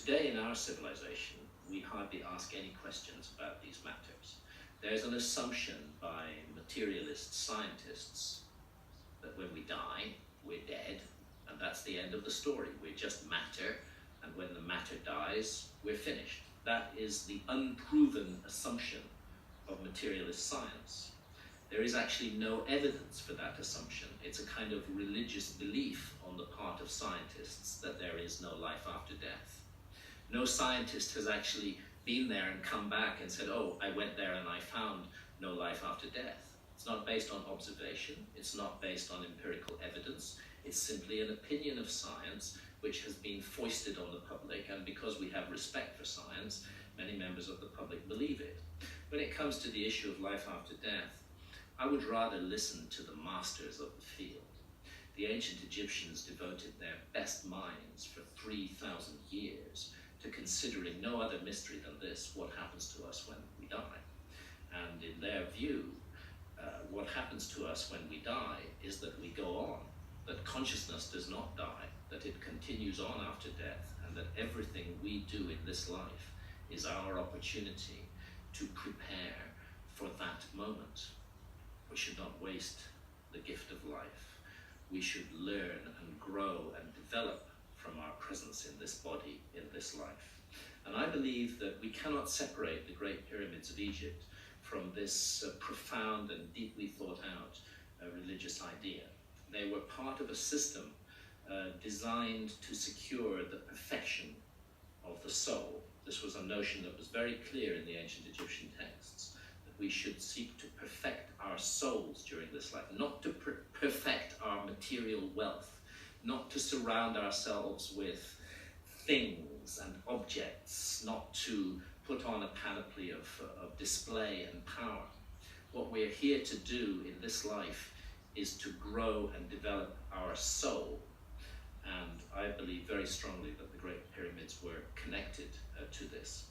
today in our civilization, we hardly ask any questions about these matters. There's an assumption by materialist scientists that when we die, we're dead, and that's the end of the story. We're just matter, and when the matter dies, we're finished. That is the unproven assumption of materialist science. There is actually no evidence for that assumption. It's a kind of religious belief on the part of scientists that there is no life after death. No scientist has actually been there and come back and said, oh, I went there and I found no life after death. It's not based on observation. It's not based on empirical evidence. It's simply an opinion of science which has been foisted on the public, and because we have respect for science, many members of the public believe it. When it comes to the issue of life after death, I would rather listen to the masters of the field. The ancient Egyptians devoted their best minds for 3,000 years to considering no other mystery than this: what happens to us when we die? And in their view, what happens to us when we die is that we go on, that consciousness does not die, that it continues on after death, and that everything we do in this life is our opportunity to prepare for that moment. We should not waste the gift of life. We should learn and grow and develop from our presence in this body, in this life. And I believe that we cannot separate the Great Pyramids of Egypt from this profound and deeply thought out religious idea. They were part of a system designed to secure the perfection of the soul. This was a notion that was very clear in the ancient Egyptian texts, that we should seek to perfect our souls during this life, not to perfect our material wealth, not to surround ourselves with things and objects, not to put on a panoply of display and power. What we're here to do in this life is to grow and develop our soul. And I believe very strongly that the Great Pyramids were connected to this.